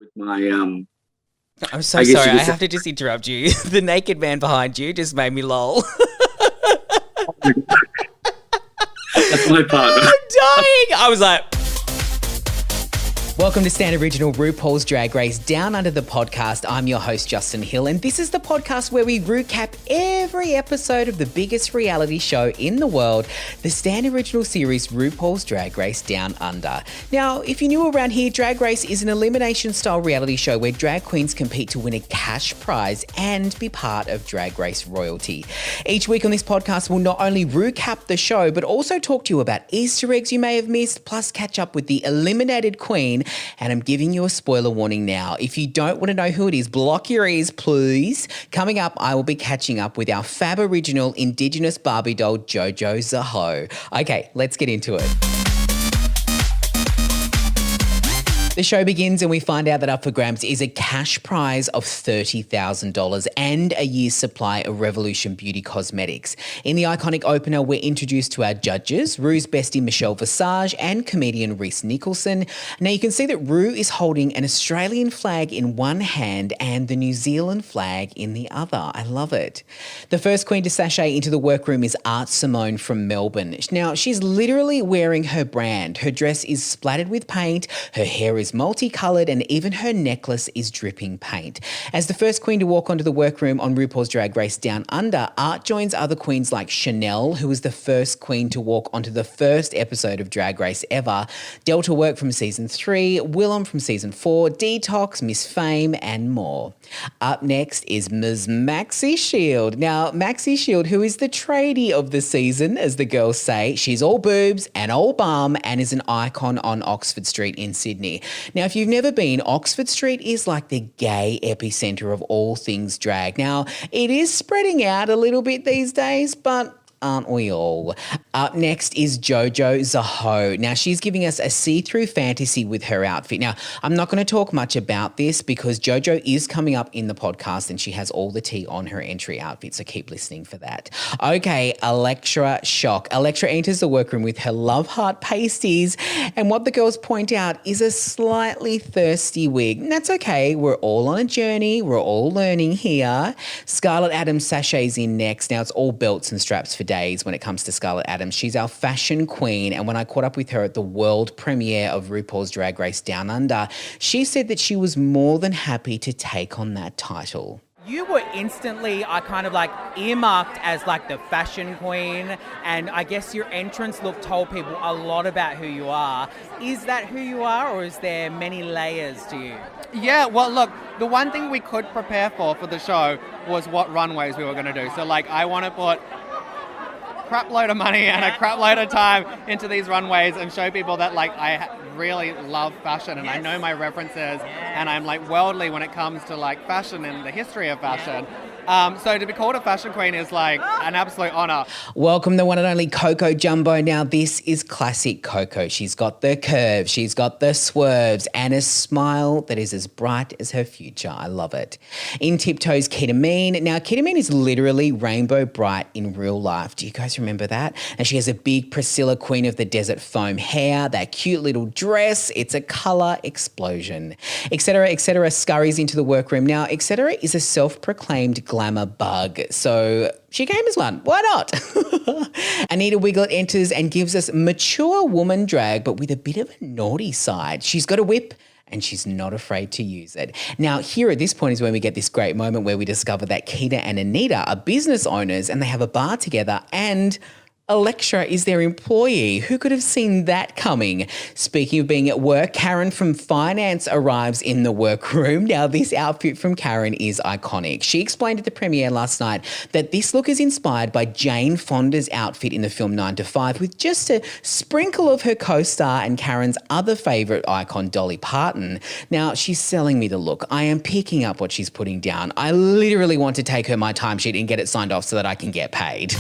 with my I'm so I guess sorry. you I could say have to just interrupt you. The naked man behind you just made me lol. that's my partner. I'm dying. I was like, welcome to Stand Original RuPaul's Drag Race Down Under the podcast. I'm your host, Justin Hill, and this is the podcast where we recap every episode of the biggest reality show in the world, the Stand Original series RuPaul's Drag Race Down Under. Now, if you're new around here, Drag Race is an elimination-style reality show where drag queens compete to win a cash prize and be part of Drag Race royalty. Each week on this podcast, we'll not only recap the show, but also talk to you about Easter eggs you may have missed, plus catch up with the eliminated queen. And I'm giving you a spoiler warning now. If you don't want to know who it is, block your ears, please. Coming up, I will be catching up with our fab original Indigenous Barbie doll, Jojo Zaho. Okay, let's get into it. The show begins and we find out that up for grabs is a cash prize of $30,000 and a year's supply of Revolution Beauty cosmetics. In the iconic opener, we're introduced to our judges, Ru's bestie Michelle Visage and comedian Reese Nicholson. Now you can see that Ru is holding an Australian flag in one hand and the New Zealand flag in the other. I love it. The first queen to sashay into the workroom is Art Simone from Melbourne. Now she's literally wearing her brand. Her dress is splattered with paint, her hair is multicolored, and even her necklace is dripping paint. As the first queen to walk onto the workroom on RuPaul's Drag Race Down Under, Art joins other queens like Chanel, who was the first queen to walk onto the first episode of Drag Race ever, Delta Work from season 3, Willem from season 4, Detox, Miss Fame, and more. Up next is Ms. Maxi Shield. Now, Maxi Shield, who is the tradie of the season, as the girls say, she's all boobs and all bum and is an icon on Oxford Street in Sydney. Now, if you've never been, Oxford Street is like the gay epicenter of all things drag. Now, it is spreading out a little bit these days, but aren't we all? Up next is Jojo Zaho. Now, she's giving us a see-through fantasy with her outfit. Now, I'm not going to talk much about this because Jojo is coming up in the podcast and she has all the tea on her entry outfit, so keep listening for that. Okay, Elektra Shock. Elektra enters the workroom with her love heart pasties, and what the girls point out is a slightly thirsty wig. And that's okay. We're all on a journey. We're all learning here. Scarlett Adams sashays in next. Now, it's all belts and straps for days when it comes to Scarlett Adams. She's our fashion queen, and when I caught up with her at the world premiere of RuPaul's Drag Race Down Under, she said that she was more than happy to take on that title. You were instantly, I kind of like earmarked as like the fashion queen, and I guess your entrance look told people a lot about who you are. Is that who you are, or is there many layers to you? Yeah, well, look, the one thing we could prepare for the show was what runways we were going to do. So, like, I want to put crap load of money and a crap load of time into these runways and show people that like I really love fashion and I know my references and I'm like worldly when it comes to like fashion and the history of fashion. So to be called a fashion queen is like an absolute honor. Welcome the one and only Coco Jumbo. Now this is classic Coco. She's got the curves, she's got the swerves and a smile that is as bright as her future. I love it. In tiptoes Ketamine. Now Ketamine is literally rainbow bright in real life. Do you guys remember that? And she has a big Priscilla Queen of the Desert foam hair, that cute little dress. It's a colour explosion. Etc. scurries into the workroom. Now Etc. is a self-proclaimed glamour bug. So she came as one. Why not? Anita Wiglet enters and gives us mature woman drag, but with a bit of a naughty side. She's got a whip and she's not afraid to use it. Now, here at this point is when we get this great moment where we discover that Keita and Anita are business owners and they have a bar together, and Elektra is their employee. Who could have seen that coming? Speaking of being at work, Karen from finance arrives in the workroom. Now, this outfit from Karen is iconic. She explained at the premiere last night that this look is inspired by Jane Fonda's outfit in the film 9 to 5, with just a sprinkle of her co-star and Karen's other favourite icon, Dolly Parton. Now, she's selling me the look. I am picking up what she's putting down. I literally want to take her my timesheet and get it signed off so that I can get paid.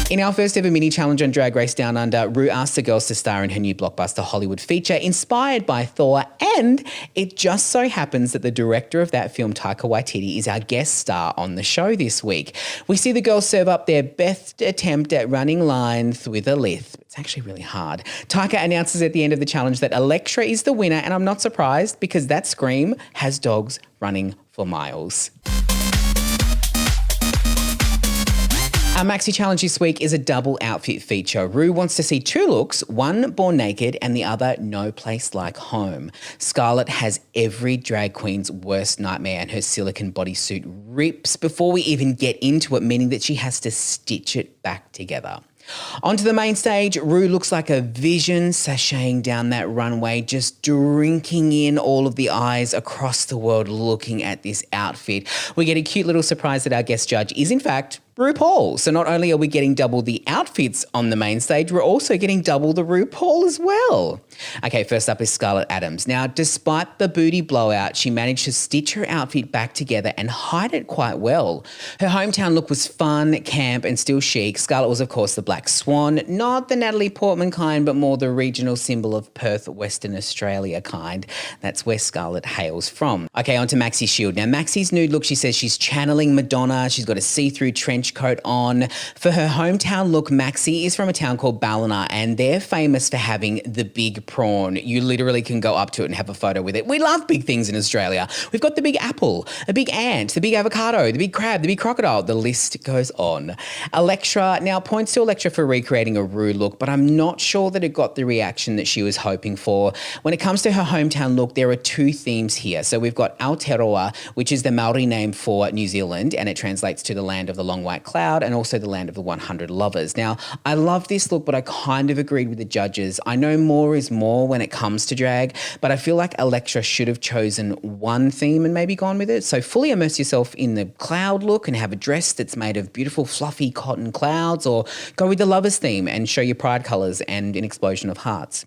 In our first ever mini challenge on Drag Race Down Under, Ru asked the girls to star in her new blockbuster Hollywood feature inspired by Thor, and it just so happens that the director of that film, Taika Waititi, is our guest star on the show this week. We see the girls serve up their best attempt at running lines with a lisp. It's actually really hard. Taika announces at the end of the challenge that Elektra is the winner, and I'm not surprised because that scream has dogs running for miles. Our Maxi challenge this week is a double outfit feature. Ru wants to see two looks, one born naked and the other no place like home. Scarlett has every drag queen's worst nightmare and her silicone bodysuit rips before we even get into it, meaning that she has to stitch it back together. Onto the main stage, Ru looks like a vision sashaying down that runway, just drinking in all of the eyes across the world looking at this outfit. We get a cute little surprise that our guest judge is in fact RuPaul. So not only are we getting double the outfits on the main stage, we're also getting double the RuPaul as well. Okay, first up is Scarlett Adams. Now, despite the booty blowout, she managed to stitch her outfit back together and hide it quite well. Her hometown look was fun, camp, and still chic. Scarlett was, of course, the Black Swan, not the Natalie Portman kind, but more the regional symbol of Perth, Western Australia kind. That's where Scarlett hails from. Okay, on to Maxi Shield. Now, Maxi's nude look, she says she's channeling Madonna. She's got a see-through trench coat on. For her hometown look, Maxi is from a town called Ballina, and they're famous for having the big prawn. You literally can go up to it and have a photo with it. We love big things in Australia. We've got the big apple, a big ant, the big avocado, the big crab, the big crocodile. The list goes on. Elektra, now points to Elektra for recreating a Ru look, but I'm not sure that it got the reaction that she was hoping for. When it comes to her hometown look, there are two themes here. So we've got Aotearoa, which is the Maori name for New Zealand, and it translates to the land of the long white cloud and also the land of the 100 lovers. Now, I love this look, but I kind of agreed with the judges. I know more is more when it comes to drag, but I feel like Elektra should have chosen one theme and maybe gone with it. So fully immerse yourself in the cloud look and have a dress that's made of beautiful fluffy cotton clouds, or go with the lovers theme and show your pride colours and an explosion of hearts.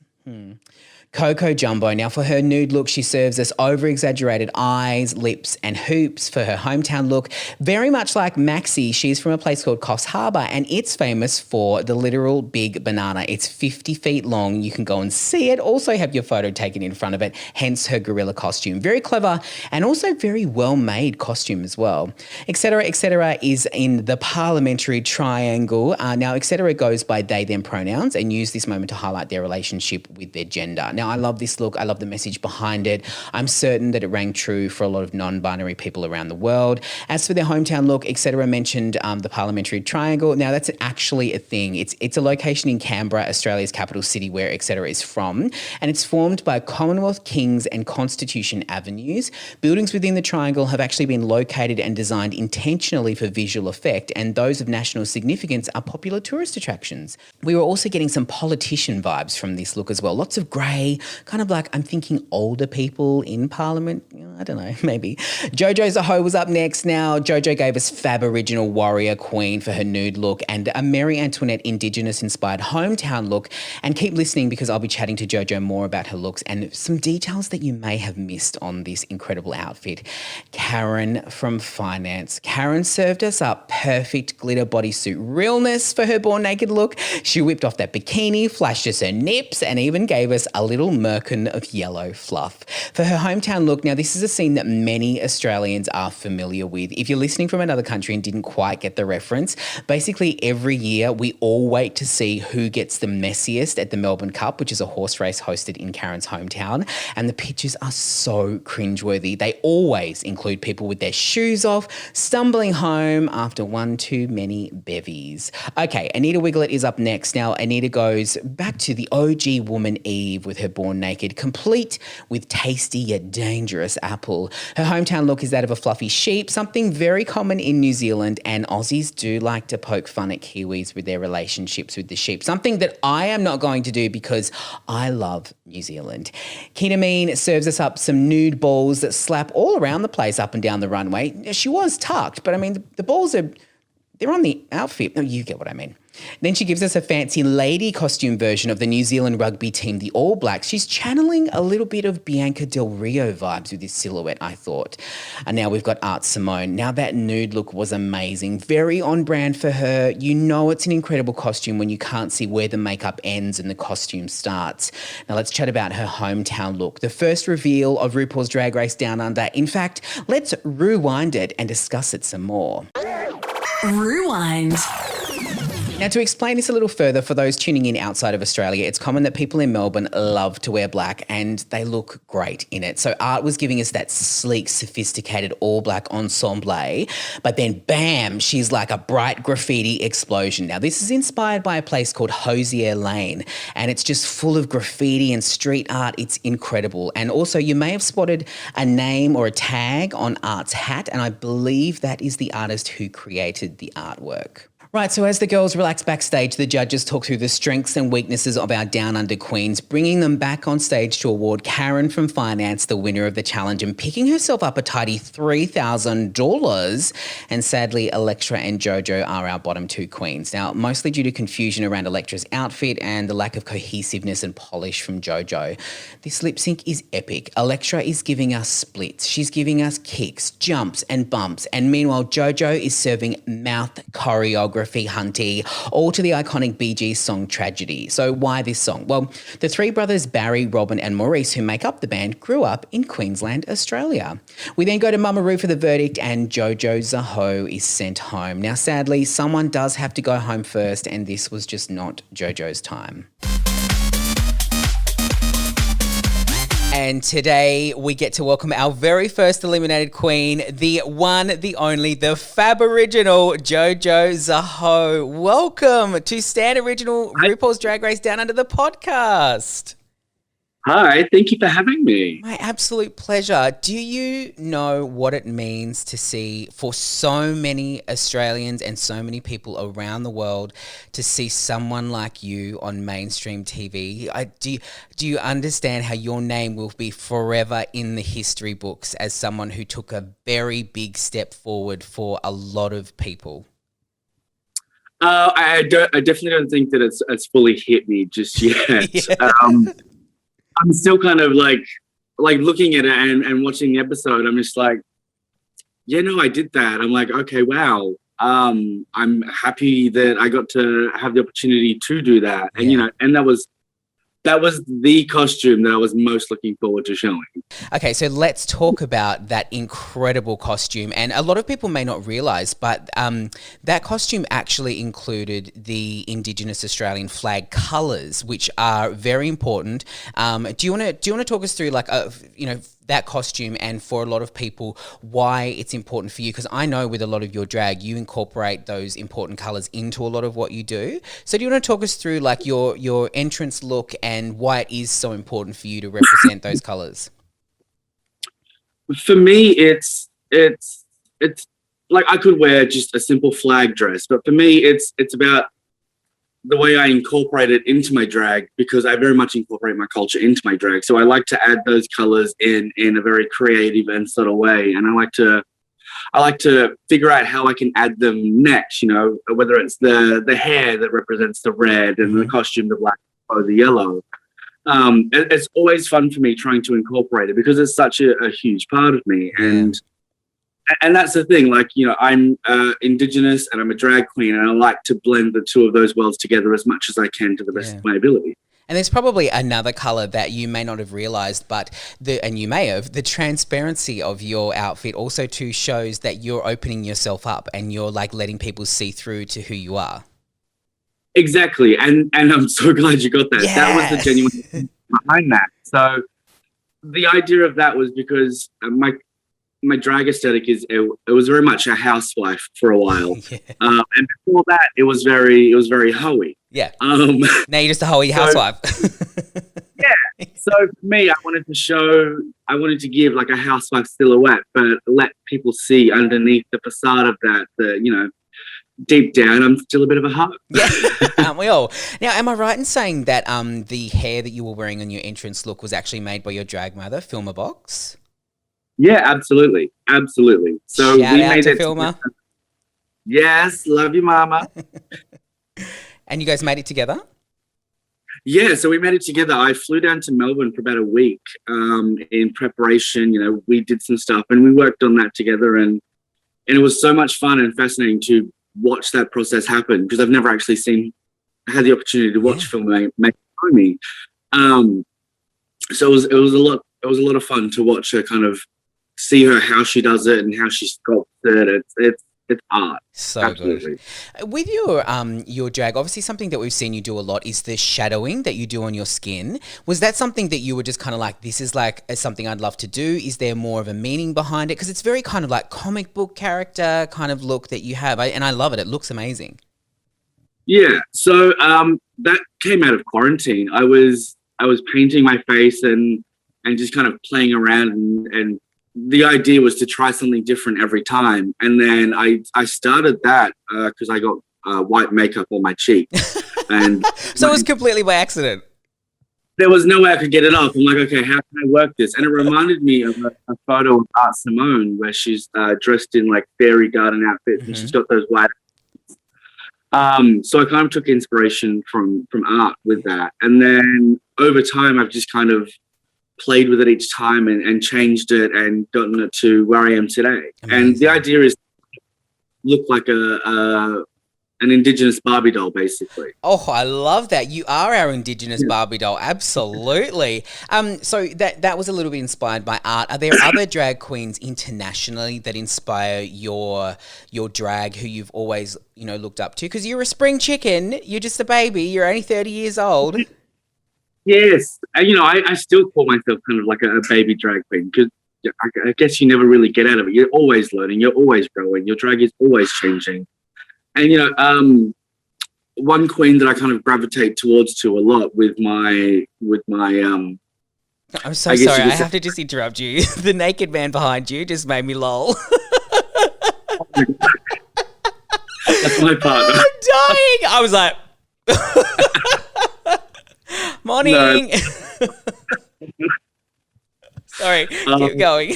Coco Jumbo. Now, for her nude look, she serves us over-exaggerated eyes, lips, and hoops for her hometown look. Very much like Maxi, she's from a place called Coffs Harbour, and it's famous for the literal big banana. It's 50 feet long. You can go and see it. Also have your photo taken in front of it, hence her gorilla costume. Very clever and also very well-made costume as well. Etc. is in the parliamentary triangle. Now, etc. goes by they, them pronouns and use this moment to highlight their relationship with their gender. Now, I love this look. I love the message behind it. I'm certain that it rang true for a lot of non-binary people around the world. As for their hometown look, etc. mentioned the Parliamentary Triangle. Now, that's actually a thing. It's a location in Canberra, Australia's capital city, where etc. is from, and it's formed by Commonwealth, Kings and Constitution avenues. Buildings within the triangle have actually been located and designed intentionally for visual effect, and those of national significance are popular tourist attractions. We were also getting some politician vibes from this look as well. Lots of grey, kind of like, I'm thinking older people in Parliament. I don't know, maybe. Jojo Zaho was up next. Now, Jojo gave us fab original warrior queen for her nude look and a Marie Antoinette Indigenous inspired hometown look. And keep listening because I'll be chatting to Jojo more about her looks and some details that you may have missed on this incredible outfit. Karen from Finance. Karen served us up perfect glitter bodysuit realness for her born naked look. She whipped off that bikini, flashed us her nips, and even gave us a little merkin of yellow fluff. For her hometown look, now this is a scene that many Australians are familiar with. If you're listening from another country and didn't quite get the reference, basically every year we all wait to see who gets the messiest at the Melbourne Cup, which is a horse race hosted in Karen's hometown, and the pictures are so cringeworthy. They always include people with their shoes off, stumbling home after one too many bevies. Okay, Anita Wiglet is up next. Now, Anita goes back to the OG woman Eve with her born naked, complete with tasty yet dangerous apple. Her hometown look is that of a fluffy sheep, something very common in New Zealand, and Aussies do like to poke fun at Kiwis with their relationships with the sheep, something that I am not going to do because I love New Zealand. Kina Mean serves us up some nude balls that slap all around the place up and down the runway. She was tucked, but I mean, the balls they're on the outfit. No, you get what I mean. Then she gives us a fancy lady costume version of the New Zealand rugby team, the All Blacks. She's channeling a little bit of Bianca Del Rio vibes with this silhouette, I thought. And now we've got Art Simone. Now that nude look was amazing, very on brand for her. You know it's an incredible costume when you can't see where the makeup ends and the costume starts. Now let's chat about her hometown look. The first reveal of RuPaul's Drag Race Down Under. In fact, let's rewind it and discuss it some more. Rewind. Now, to explain this a little further, for those tuning in outside of Australia, it's common that people in Melbourne love to wear black and they look great in it. So Art was giving us that sleek, sophisticated all-black ensemble, but then bam, she's like a bright graffiti explosion. Now, this is inspired by a place called Hosier Lane, and it's just full of graffiti and street art. It's incredible. And also, you may have spotted a name or a tag on Art's hat, and I believe that is the artist who created the artwork. Right, so as the girls relax backstage, the judges talk through the strengths and weaknesses of our Down Under queens, bringing them back on stage to award Karen from Finance the winner of the challenge and picking herself up a tidy $3,000. And sadly, Electra and Jojo are our bottom two queens. Now, mostly due to confusion around Electra's outfit and the lack of cohesiveness and polish from Jojo. This lip sync is epic. Electra is giving us splits. She's giving us kicks, jumps and bumps. And meanwhile, Jojo is serving mouth choreography hunty, all to the iconic Bee Gees song Tragedy. So why this song? Well, the three brothers Barry, Robin and Maurice, who make up the band, grew up in Queensland, Australia. We then go to Mama Ru for the verdict and Jojo Zaho is sent home. Now, sadly, someone does have to go home first and this was just not Jojo's time. And today we get to welcome our very first eliminated queen, the one, the only, the fab original, Jojo Zaho. Welcome to Stan Original RuPaul's Drag Race Down Under the podcast. Hi, thank you for having me. My absolute pleasure. Do you know what it means to see, for so many Australians and so many people around the world, to see someone like you on mainstream TV? Do you understand how your name will be forever in the history books as someone who took a very big step forward for a lot of people? I definitely don't think that it's fully hit me just yet. Yeah. I'm still kind of like looking at it and watching the episode. I'm just like, yeah, no, I did that. I'm like, okay, wow. I'm happy that I got to have the opportunity to do that. And, and that was the costume that I was most looking forward to showing. Okay, so let's talk about that incredible costume. And a lot of people may not realise, but that costume actually included the Indigenous Australian flag colours, which are very important. Do you want to talk us through that costume, and for a lot of people, why it's important for you? Because I know with a lot of your drag, you incorporate those important colours into a lot of what you do. So do you want to talk us through like your entrance look and why it is so important for you to represent those colours? For me, it's like I could wear just a simple flag dress, but for me, it's about the way I incorporate it into my drag, because I very much incorporate my culture into my drag. So I like to add those colors in a very creative and subtle way. And I like to figure out how I can add them next, whether it's the hair that represents the red and the costume, the black or the yellow. It's always fun for me trying to incorporate it because it's such a huge part of me. And that's the thing, I'm Indigenous and I'm a drag queen, and I like to blend the two of those worlds together as much as I can to the best of my ability. And there's probably another colour that you may not have realised, and you may have, the transparency of your outfit also too shows that you're opening yourself up and you're like letting people see through to who you are. Exactly. And I'm so glad you got that. Yes. That was the genuine thing behind that. So the idea of that was because my drag aesthetic it was very much a housewife for a while. And before that it was very hoey. Yeah. Now you're just a hoey housewife. Yeah. So for me, I wanted to give like a housewife silhouette, but let people see underneath the facade of that, deep down, I'm still a bit of a hoe. Yeah, aren't we all? Now, am I right in saying that the hair that you were wearing on your entrance look was actually made by your drag mother, Filma Box? Yeah, absolutely. So Shout out to Filma. Yes, love you, mama. And you guys made it together? Yeah, so we made it together. I flew down to Melbourne for about a week in preparation. You know, we did some stuff and we worked on that together, and it was so much fun and fascinating to watch that process happen, because I've never actually had the opportunity to watch film make by me. So it was a lot of fun to watch her, kind of see her, how she does it and how she sculpts it. It's art. So Absolutely. good. With your drag, obviously something that we've seen you do a lot is the shadowing that you do on your skin. Was that something that you were just kind of like, this is like something I'd love to do? Is there more of a meaning behind it? Because it's very kind of like comic book character kind of look that you have. And I love it. It looks amazing. Yeah. So that came out of quarantine. I was painting my face and just kind of playing around, and the idea was to try something different every time. And then I started that because I got white makeup on my cheek. And so it was completely by accident. There was no way I could get it off. I'm like, okay, how can I work this? And it reminded me of a photo of Art Simone where she's dressed in like fairy garden outfits, and she's got those white. So I kind of took inspiration from art with that. And then over time, I've just kind of played with it each time and changed it and gotten it to where I am today. Amazing. And the idea is look like an Indigenous Barbie doll, basically. Oh, I love that. You are our Indigenous Barbie doll. Absolutely. So that was a little bit inspired by art. Are there other drag queens internationally that inspire your drag who you've always, looked up to? Because you're a spring chicken. You're just a baby. You're only 30 years old. Yes. And, I still call myself kind of like a baby drag queen, because I guess you never really get out of it. You're always learning. You're always growing. Your drag is always changing. And, one queen that I kind of gravitate towards a lot with my I'm so sorry. I have to just interrupt you. The naked man behind you just made me lol. That's my partner. I'm dying. I was like, morning. No. Sorry, keep going.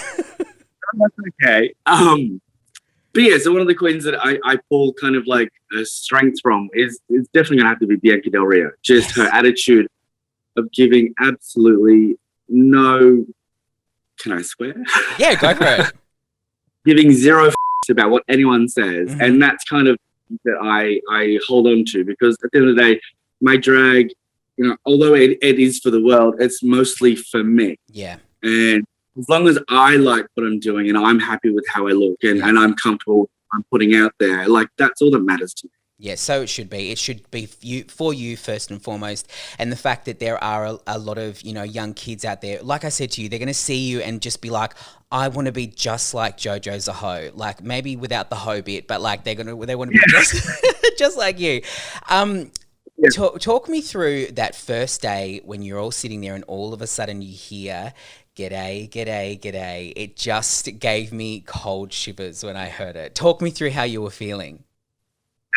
That's okay. But yeah, so one of the queens that I pull kind of like a strength from is definitely going to have to be Bianca Del Rio. Just her attitude of giving absolutely no, can I swear? Yeah, go for it. Giving zero about what anyone says. Mm-hmm. And that's kind of that I hold on to, because at the end of the day, my drag, although it is for the world, it's mostly for me. Yeah. And as long as I like what I'm doing and I'm happy with how I look and I'm comfortable I'm putting out there, like that's all that matters to me. Yeah, so it should be. It should be for you first and foremost. And the fact that there are a lot of, young kids out there, like I said to you, they're going to see you and just be like, I want to be just like Jojo Zaho. Like maybe without the hoe bit, but like they want to be just like you. Talk me through that first day when you're all sitting there and all of a sudden you hear, "G'day, g'day, g'day." It just gave me cold shivers when I heard it. Talk me through how you were feeling.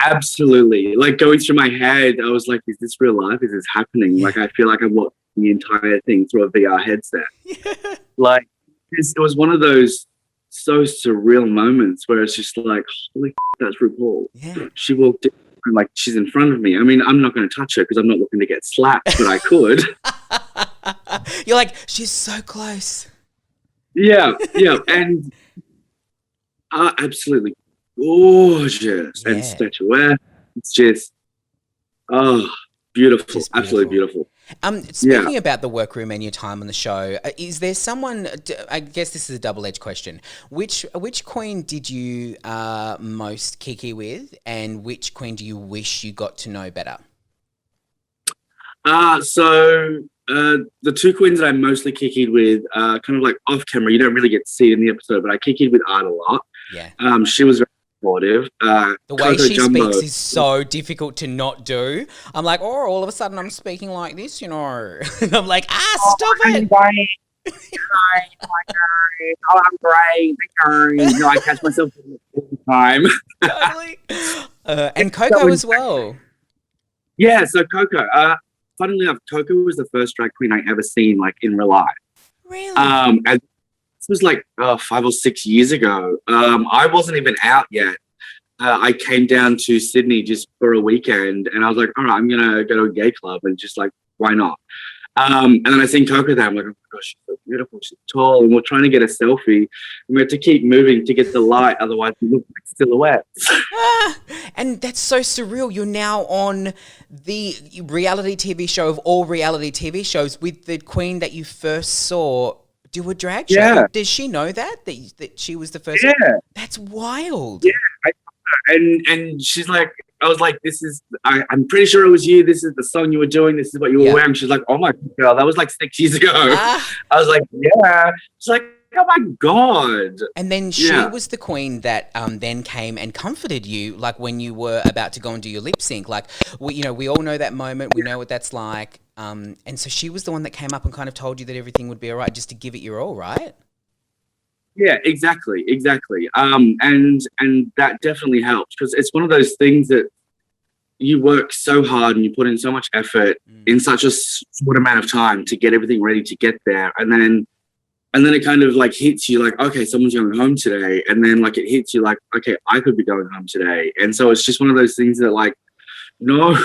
Absolutely. Like going through my head, I was like, is this real life? Is this happening? Like, I feel like I'm watching the entire thing through a VR headset. Yeah. Like, it was one of those so surreal moments where it's just like, holy that's RuPaul. Yeah. She walked in and like, she's in front of me. I mean, I'm not going to touch her because I'm not looking to get slapped, but I could. You're like, she's so close. Yeah. And absolutely gorgeous and statuesque. It's just, beautiful. Absolutely beautiful. Speaking about the workroom and your time on the show, is there someone, I guess this is a double-edged question, which queen did you most kiki with, and which queen do you wish you got to know better? So the two queens that I mostly kikied with, kind of like off camera, you don't really get to see it in the episode, but I kikied with Art a lot. Yeah. She was very supportive. The way Coco she Jumbo speaks is so difficult to not do. I'm like, all of a sudden I'm speaking like this, And I'm like, stop it. I'm great. No, I catch myself all the time. Totally. And Coco as well. Yeah, so Coco. Funnily enough, Coco was the first drag queen I ever seen like in real life. Really? And this was like 5 or 6 years ago. I wasn't even out yet. I came down to Sydney just for a weekend, and I was like, all right, I'm gonna go to a gay club, and just like, why not? And then I seen Coco there. I'm like, oh my gosh, she's so beautiful, she's tall, and we're trying to get a selfie. And we had to keep moving to get the light, otherwise we look like silhouettes. And that's so surreal. You're now on the reality TV show of all reality TV shows with the queen that you first saw do a drag show. Yeah. Does she know that she was the first? Yeah. That's wild. Yeah. And she's like, I was like, I'm pretty sure it was you. This is the song you were doing. This is what you were wearing. She's like, oh my God, that was like 6 years ago. I was like, yeah. She's like, oh my God. And then she was the queen that then came and comforted you, like when you were about to go and do your lip sync. Like, we all know that moment. We know what that's like. And so she was the one that came up and kind of told you that everything would be all right, just to give it your all, right? Yeah, exactly. And that definitely helps, because it's one of those things that you work so hard and you put in so much effort in such a short amount of time to get everything ready to get there. And then it kind of like hits you like, okay, someone's going home today. And then like it hits you like, okay, I could be going home today. And so it's just one of those things that like, no.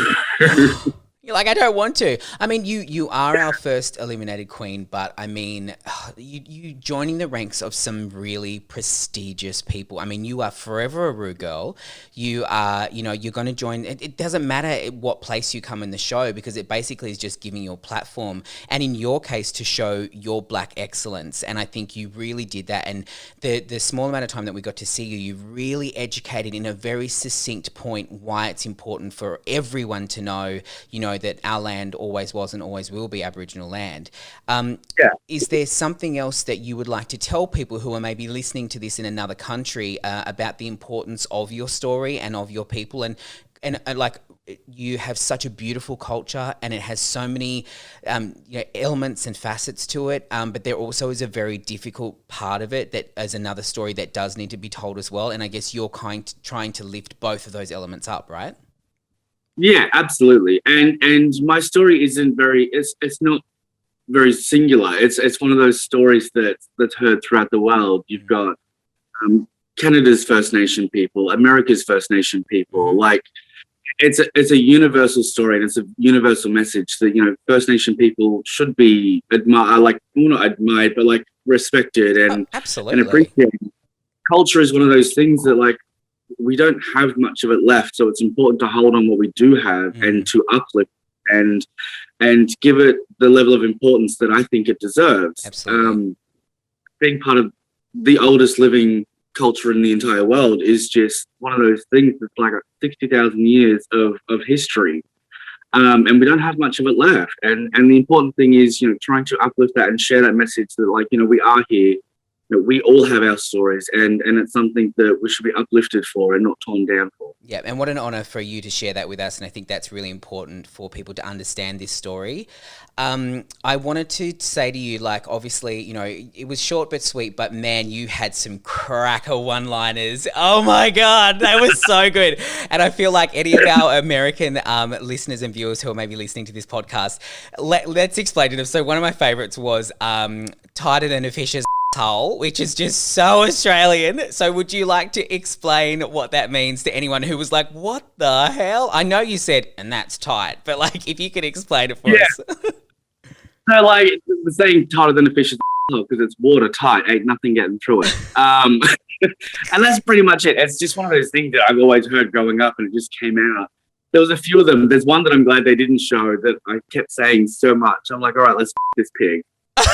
You're like, I don't want to. I mean, you are our first eliminated queen, but I mean, you joining the ranks of some really prestigious people. I mean, you are forever a Ru girl. You are, you're going to join. It doesn't matter what place you come in the show, because it basically is just giving you a platform. And in your case, to show your Black excellence. And I think you really did that. And the small amount of time that we got to see you, you really educated in a very succinct point why it's important for everyone to know, that our land always was and always will be Aboriginal land. Is there something else that you would like to tell people who are maybe listening to this in another country about the importance of your story and of your people? And like, you have such a beautiful culture, and it has so many elements and facets to it, but there also is a very difficult part of it that is another story that does need to be told as well. And I guess you're trying to lift both of those elements up, right? Yeah, absolutely. And my story isn't it's not very singular. It's one of those stories that's heard throughout the world. You've got Canada's First Nation people, America's First Nation people. Like, it's a universal story, and it's a universal message that First Nation people should be not admired, but like respected and absolutely and appreciated. Culture is one of those things that like, we don't have much of it left, so it's important to hold on what we do have and to uplift and give it the level of importance that I think it deserves. Absolutely. Being part of the oldest living culture in the entire world is just one of those things that's like 60,000 years of history, and we don't have much of it left. And the important thing is trying to uplift that and share that message that like we are here. We all have our stories, and it's something that we should be uplifted for and not torn down for. Yeah, and what an honour for you to share that with us, and I think that's really important for people to understand this story. I wanted to say to you, like, obviously, it was short but sweet, but man, you had some cracker one-liners. Oh my God, that was so good. And I feel like any of our American listeners and viewers who are maybe listening to this podcast, let's explain it. So one of my favourites was tighter than a fish's hole, which is just so Australian. So would you like to explain what that means to anyone who was like, what the hell? I know you said, and that's tight, but like, if you could explain it for us. So like, the saying tighter than a fish's hole, because it's watertight, ain't nothing getting through it. And that's pretty much it. It's just one of those things that I've always heard growing up, and it just came out. There was a few of them. There's one that I'm glad they didn't show that I kept saying so much. I'm like, all right, let's this pig.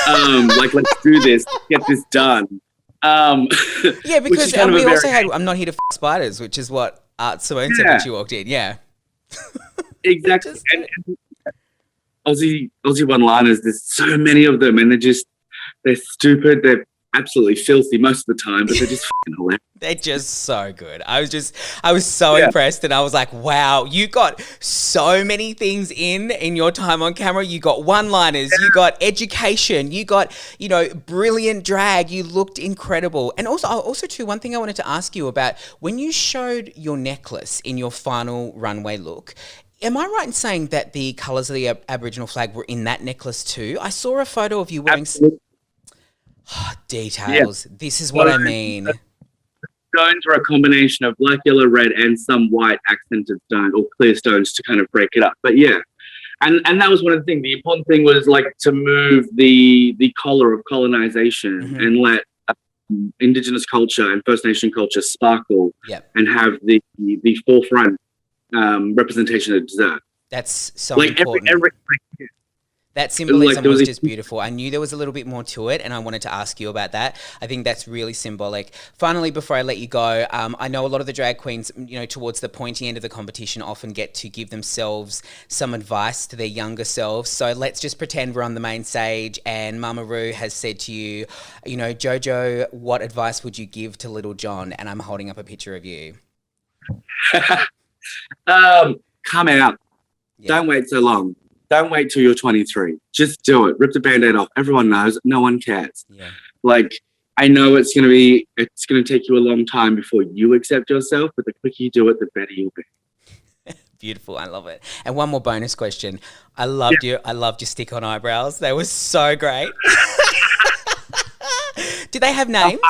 Like, let's do this, get this done. Yeah, because we also had I'm not here to spiders, which is what Art Simone said when she walked in. Yeah. Exactly. And Aussie one-liners, there's so many of them, and they're stupid, they're absolutely filthy most of the time, but they're just fucking hilarious. They're just so good. I was so impressed, and I was like, wow, you got so many things in your time on camera. You got one-liners, you got education, you got, brilliant drag. You looked incredible. And also too, one thing I wanted to ask you about, when you showed your necklace in your final runway look, am I right in saying that the colours of the Aboriginal flag were in that necklace too? I saw a photo of you wearing... Absolutely. Details. Yeah. This is what I mean. stones were a combination of black, yellow, red, and some white accented stone or clear stones to kind of break it up. But yeah, and that was one of the things. The important thing was like to move the collar of colonization and let Indigenous culture and First Nation culture sparkle and have the forefront representation it deserves. That's so like important. That symbolism was just beautiful. I knew there was a little bit more to it, and I wanted to ask you about that. I think that's really symbolic. Finally, before I let you go, I know a lot of the drag queens, towards the pointy end of the competition often get to give themselves some advice to their younger selves. So let's just pretend we're on the main stage and Mama Ru has said to you, Jojo, what advice would you give to little John? And I'm holding up a picture of you. Come out. Yeah. Don't wait so long. Don't wait till you're 23. Just do it. Rip the Band-Aid off. Everyone knows. No one cares. Yeah. Like, I know it's going to take you a long time before you accept yourself, but the quicker you do it, the better you'll be. Beautiful. I love it. And one more bonus question. I loved your stick-on eyebrows. They were so great. Do they have names?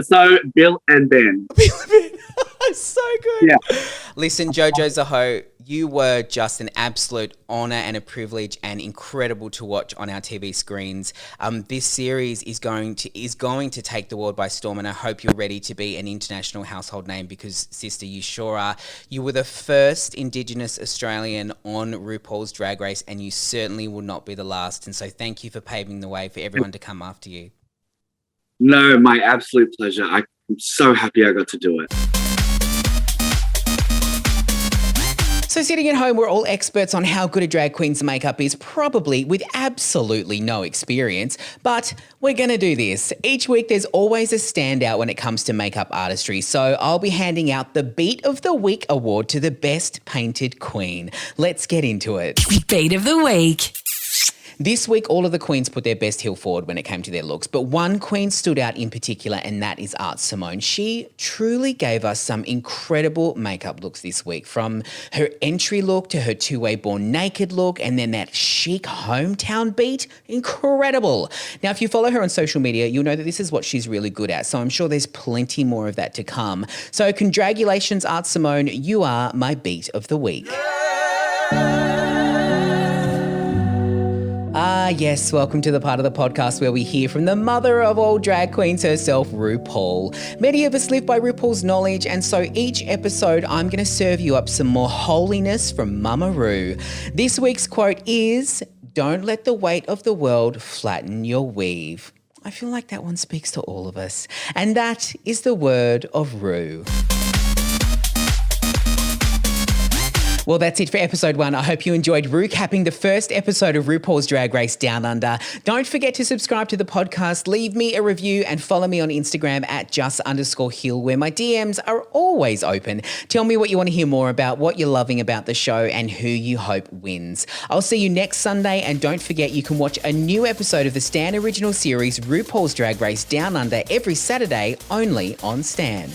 So Bill and Ben. So good. Yeah. Listen, Jojo Zaho, you were just an absolute honour and a privilege and incredible to watch on our TV screens. This series is going to take the world by storm, and I hope you're ready to be an international household name because, sister, you sure are. You were the first Indigenous Australian on RuPaul's Drag Race, and you certainly will not be the last. And so thank you for paving the way for everyone to come after you. No, my absolute pleasure. I'm so happy I got to do it. So sitting at home, we're all experts on how good a drag queen's makeup is, probably with absolutely no experience, but we're going to do this. Each week there's always a standout when it comes to makeup artistry, so I'll be handing out the Beat of the Week award to the best painted queen. Let's get into it. Beat of the Week. This week, all of the queens put their best heel forward when it came to their looks, but one queen stood out in particular, and that is Art Simone. She truly gave us some incredible makeup looks this week, from her entry look to her two-way born naked look, and then that chic hometown beat. Incredible. Now, if you follow her on social media, you'll know that this is what she's really good at, so I'm sure there's plenty more of that to come. So congratulations, Art Simone. You are my Beat of the Week. Yes, welcome to the part of the podcast where we hear from the mother of all drag queens herself, RuPaul. Many of us live by RuPaul's knowledge, and so each episode I'm going to serve you up some more holiness from Mama Ru. This week's quote is, "Don't let the weight of the world flatten your weave." I feel like that one speaks to all of us. And that is the word of Ru. Well, that's it for episode 1. I hope you enjoyed recapping the first episode of RuPaul's Drag Race Down Under. Don't forget to subscribe to the podcast, leave me a review, and follow me on Instagram at @just_Hill, where my DMs are always open. Tell me what you want to hear more about, what you're loving about the show, and who you hope wins. I'll see you next Sunday, and don't forget you can watch a new episode of the Stan original series RuPaul's Drag Race Down Under every Saturday only on Stan.